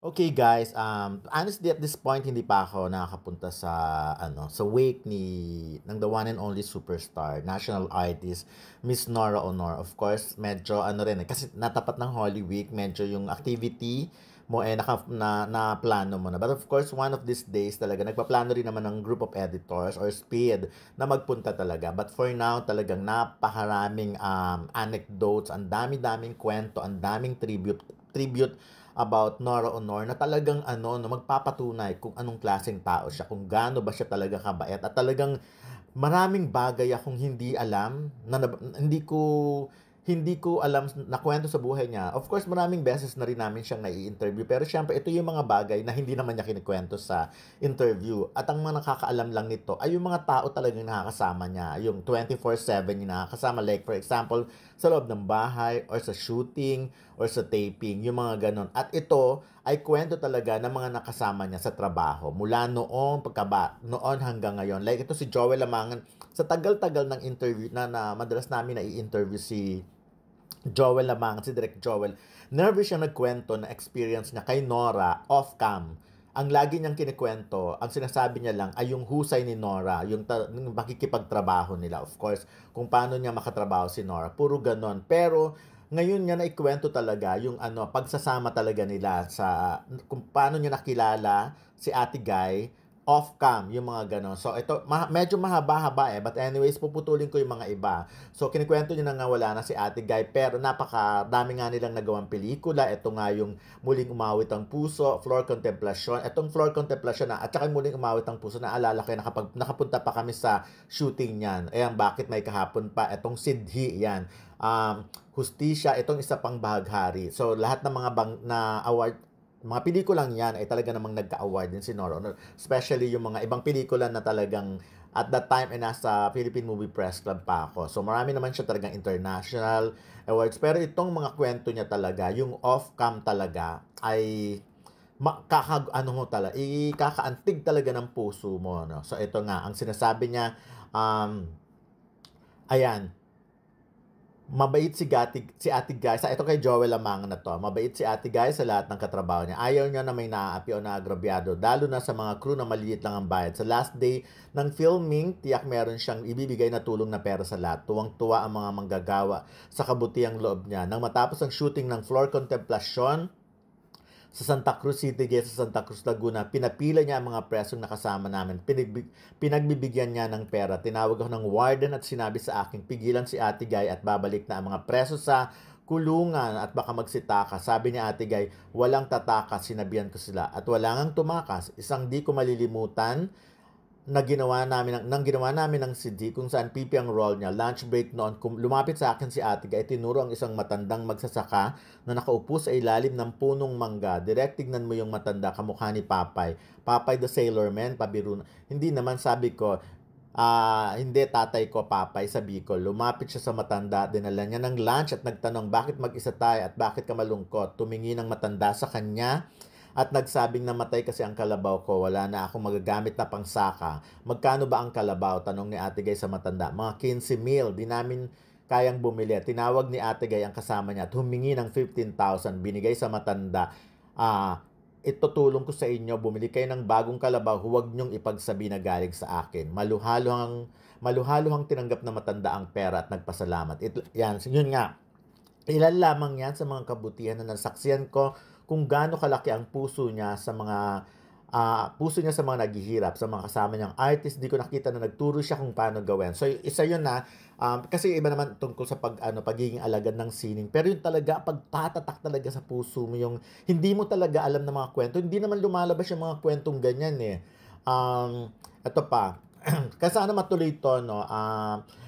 Okay guys, honestly at this point hindi pa ako nakakapunta sa sa wake ng the one and only superstar, national artist, Miss Nora Honor. Of course, medyo rin kasi natapat ng Holy Week, medyo yung activity mo na plano mo na. But of course, one of these days talaga nagpaplano rin naman ng group of editors or SPEED na magpunta talaga. But for now, talagang napakaraming anecdotes, ang dami-daming kwento, ang daming tribute about Nora Honor na talagang no, magpapatunay kung anong klaseng tao siya, kung gaano ba siya talaga kabait at talagang maraming bagay akong hindi alam hindi ko alam na kwento sa buhay niya. Of course, maraming beses na rin namin siyang nai-interview. Pero syempre, ito yung mga bagay na hindi naman niya kinikwento sa interview. At ang mga nakakaalam lang nito ay yung mga tao talagang nakakasama niya. Yung 24/7 yung nakakasama. Like, for example, sa loob ng bahay or sa shooting or sa taping. Yung mga ganon. At ito ay kwento talaga ng mga nakasama niya sa trabaho. Mula noon hanggang ngayon. Like, ito si Joel Lamangan. Sa tagal-tagal ng interview na madalas namin na-i-interview si Joel lamang, si Direk Joel, nervous siya nagkwento na experience niya kay Nora off-cam. Ang lagi niyang kinikwento, ang sinasabi niya lang ay yung husay ni Nora, yung makikipagtrabaho nila. Of course, kung paano niya makatrabaho si Nora, puro ganon. Pero ngayon niya naikwento talaga yung pagsasama talaga nila sa kung paano niya nakilala si Ate Guy off-cam, yung mga ganon. So, ito, medyo mahaba-haba but anyways, puputulin ko yung mga iba. So, kinikwento niya na nga wala na si Ate Guy, pero napaka-dami nga nilang nagawang pelikula. Ito nga yung Muling Umawit ang Puso, Floor Contemplation. Itong Floor Contemplation at saka Muling Umawit ang Puso, naalala ko yan, nakapunta pa kami sa shooting niyan. Ayan, bakit may kahapon pa? Itong Sidhi, yan. Hustisya, itong Isa Pang Bahaghari. So, lahat ng na award, mga pelikulang yan ay talaga namang nagka-award din si Nora Honor. Especially yung mga ibang pelikula na talagang at that time ay nasa Philippine Movie Press Club pa ako. So marami naman siya talagang international awards. Pero itong mga kwento niya talaga, yung off-cam talaga ay ikakaantig talaga ng puso mo. No? So ito nga, ang sinasabi niya, ayan, mabait si Ate Guy. Ito kay Joel lamang na to. Mabait si Ate Guy sa lahat ng katrabaho niya. Ayaw niya na may naaapi o naagrabyado, lalo na sa mga crew na maliit lang ang bayad. Sa last day ng filming, tiyak meron siyang ibibigay na tulong na pera sa lahat. Tuwang-tuwa ang mga manggagawa sa kabutiang loob niya. Nang matapos ang shooting ng Floor Contemplation, sa Santa Cruz City Gate sa Santa Cruz, Laguna, pinapila niya ang mga presong nakasama namin. Pinagbibigyan niya ng pera. Tinawag ako ng warden at sinabi sa akin, pigilan si Ate Guy at babalik na ang mga preso sa kulungan at baka magsitaka. Sabi ni Ate Guy, walang tatakas, sinabihan ko sila. At wala ngang tumakas. Isang di ko malilimutan na ginawa namin ng CD kung saan pipi ang role niya. Lunch break noon, lumapit sa akin si Ate Guy, tinuro ang isang matandang magsasaka na nakaupo sa ilalim ng punong mangga. Direct tignan mo yung matanda, kamukha ni Papay. Papay the Sailor Man, pabiro. Hindi naman, sabi ko, hindi, tatay ko, Papay, sa Bicol. Lumapit siya sa matanda, dinala niya ng lunch at nagtanong, bakit mag-isa tayo at bakit ka malungkot? Tumingin ang matanda sa kanya at nagsabing namatay kasi ang kalabaw ko, wala na akong magagamit na pangsaka. Magkano ba ang kalabaw? Tanong ni Ate Gay sa matanda. Mga 15,000, di namin kayang bumili. Tinawag ni Ate Gay ang kasama niya at humingi ng 15,000. Binigay sa matanda. Ito tulong ko sa inyo, bumili kayo ng bagong kalabaw, huwag niyong ipagsabi na galing sa akin. Maluhaluhang tinanggap na matanda ang pera at nagpasalamat. Yun nga, ilan lamang yan sa mga kabutihan na nasaksiyan ko kung gaano kalaki ang puso niya sa mga naghihirap, sa mga kasama niyang artist. Di ko nakita na nagturo siya kung paano gawin. So, isa yun na, kasi iba naman tungkol sa pagiging alagad ng sining. Pero yun talaga, pagtatatak talaga sa puso mo, yung hindi mo talaga alam ng mga kwento. Hindi naman lumalabas yung mga kwentong ganyan eh. Ito pa, kasi sana matuloy to, no?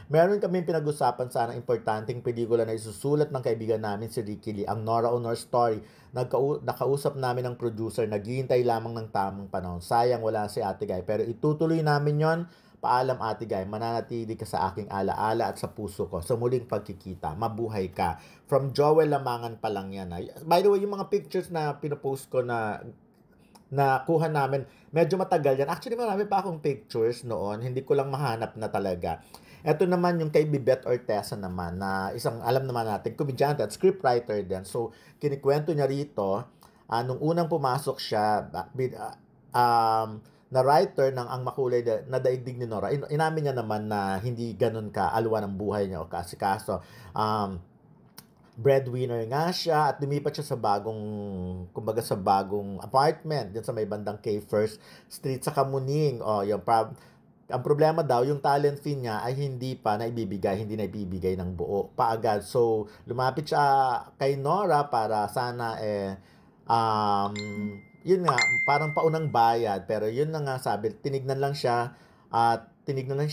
Meron kami pinag-usapan sana importanteng pelikula na isusulat ng kaibigan namin si Ricky Lee, ang Nora Honor Story. Nakausap namin ng producer, naghihintay lamang ng tamang panahon. Sayang wala si Ate Guy, pero itutuloy namin yon. Paalam Ate Guy, mananatili ka sa aking alaala at sa puso ko. Sa muling pagkikita, mabuhay ka. From Joel Lamangan pa lang yan. By the way, yung mga pictures na pinopost ko na kuha namin, medyo matagal yan. Actually, marami pa akong pictures noon. Hindi ko lang mahanap na talaga. Ito naman yung kay Bibet Ortesa naman, na isang alam naman natin, komedyante at scriptwriter din. So, kinikwento niya rito, nung unang pumasok siya, na writer ng Ang Makulay na Daigdig ni Nora, inamin niya naman na hindi gano'n kaalwa ng buhay niya o kaasikaso. Breadwinner nga siya at lumipat siya sa kumbaga sa bagong apartment dyan sa may bandang K First Street sa Kamuning. Ang problema daw, yung talent fee niya ay hindi na ibibigay ng buo paagad. So, lumapit siya kay Nora para sana yun nga, parang paunang bayad. Pero yun na nga sabi, tinignan lang siya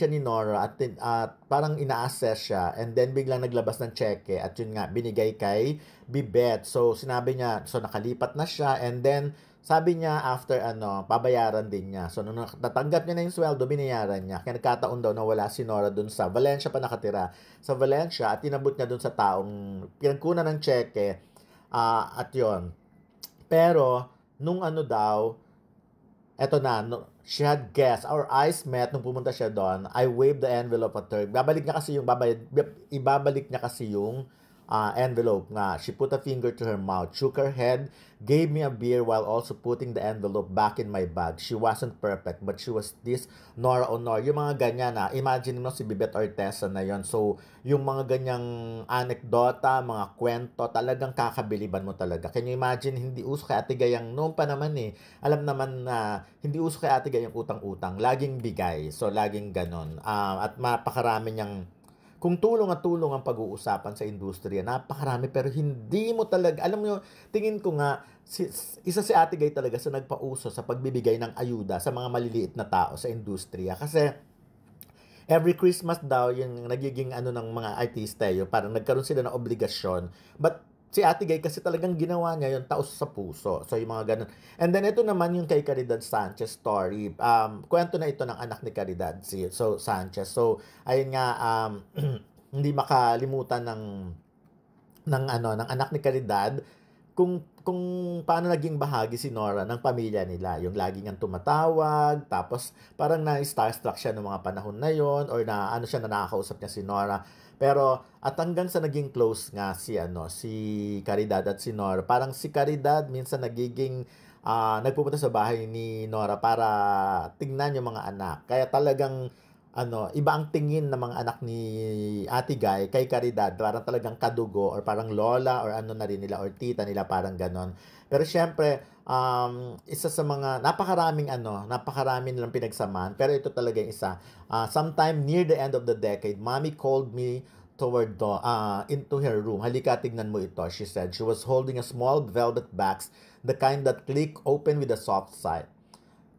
ni Nora at parang ina-assess siya and then biglang naglabas ng cheque at yun nga binigay kay Bibet. So sinabi niya, so nakalipat na siya and then sabi niya after babayaran din niya. So nung natanggap niya na yung sweldo, binayaran niya. Kaya nagkataon daw na wala si Nora dun sa Valencia pa nakatira. Sa Valencia at tinabot niya dun sa taong pinagkunan ng cheque at yon. Pero nung eto na, she had guessed, our eyes met nung pumunta siya doon. I waved the envelope at her. Ibabalik niya kasi yung envelope nga. She put a finger to her mouth, shook her head, gave me a beer while also putting the envelope back in my bag. She wasn't perfect, but she was this Nora Honor. Yung mga ganyan imagine mo si Bibet Ortesa na yon. So, yung mga ganyang anekdota, mga kwento, talagang kakabiliban mo talaga. Can you imagine, hindi uso kay Ate Gayang noon pa naman alam naman na hindi uso kay Ate Gayang utang-utang. Laging bigay. So, laging ganon. At mapakarami niyang kung tulong at tulong ang pag-uusapan sa industriya, napakarami pero hindi mo talaga, alam mo, tingin ko nga, isa si Ate Gay talaga sa nagpauso sa pagbibigay ng ayuda sa mga maliliit na tao sa industriya. Kasi every Christmas daw, yung nagiging ng mga artista, yung parang nagkaroon sila ng obligasyon. But si Ate Gay kasi talagang ginawa niya yung taos sa puso. So, yung mga ganun. And then, ito naman yung kay Caridad Sanchez story. Kwento na ito ng anak ni Caridad, Sanchez. So, ayun nga, hindi makalimutan ng anak ni Caridad kung paano naging bahagi si Nora ng pamilya nila. Yung lagi niyang tumatawag, tapos parang na-starstruck siya ng mga panahon na yon or na siya na nakakausap niya si Nora. Pero at hanggang sa naging close nga si Caridad at si Nora, parang si Caridad minsan nagpupunta sa bahay ni Nora para tingnan yung mga anak. Kaya talagang iba ang tingin ng mga anak ni Ate Guy kay Caridad, parang talagang kadugo or parang lola or na rin nila or tita nila, parang ganon. Pero syempre, isa sa mga napakarami nilang pinagsamaan, pero ito talaga yung isa. Sometime near the end of the decade, Mommy called me into her room. Halika, tignan mo ito, she said. She was holding a small velvet box, the kind that click open with a soft side.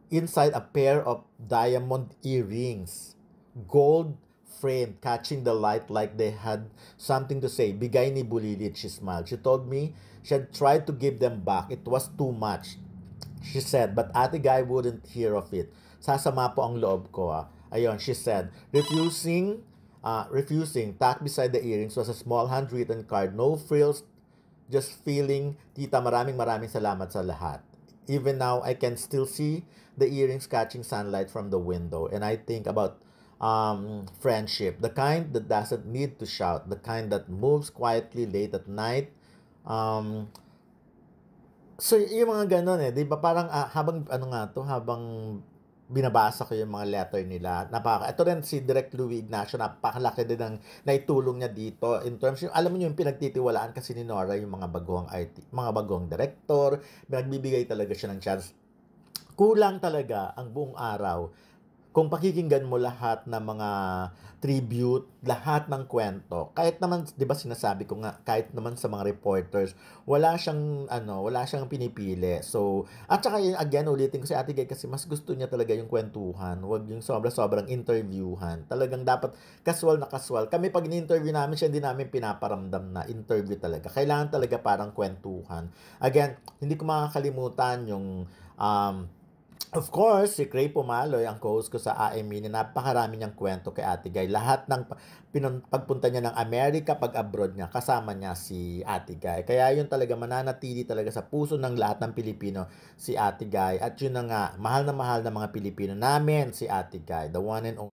Inside, a pair of diamond earrings, gold framed, catching the light like they had something to say. Bigay ni Bulilit, she smiled. She told me she had tried to give them back. It was too much, she said, but Ate Guy wouldn't hear of it. Sasama po ang loob ko. Ayun, she said. Refusing, tucked beside the earrings was a small handwritten card. No frills, just feeling, Tita, maraming salamat sa lahat. Even now, I can still see the earrings catching sunlight from the window. And I think about friendship. The kind that doesn't need to shout. The kind that moves quietly late at night. So, yung mga ganun di ba? Parang habang binabasa ko yung mga letter nila. Ito rin si Direk Louie Ignacio, napakalaki din ng naitulong niya dito in terms yung, alam mo yung pinagtitiwalaan kasi ni Nora yung mga bagong director, nagbibigay talaga siya ng chance. Kulang talaga ang buong araw kung pakikinggan mo lahat ng mga tribute, lahat ng kwento. Kahit naman, 'di ba sinasabi ko nga, kahit naman sa mga reporters, wala siyang pinipili. So, at saka again, ulitin ko si Ate Gay kasi mas gusto niya talaga yung kwentuhan, wag yung sobrang interviewhan. Talagang dapat casual na casual. Kami pag ni-interview namin siya, hindi namin pinaparamdam na interview talaga. Kailangan talaga parang kwentuhan. Again, hindi ko makakalimutan yung of course, si Cray Pumaloy, ang co-host ko sa AME, na napakarami niyang kwento kay Ate Guy. Lahat ng pagpunta niya ng Amerika, pag-abroad niya, kasama niya si Ate Guy. Kaya yun talaga, mananatili talaga sa puso ng lahat ng Pilipino si Ate Guy. At yun na nga, mahal na mga Pilipino namin si Ate Guy, the one and only.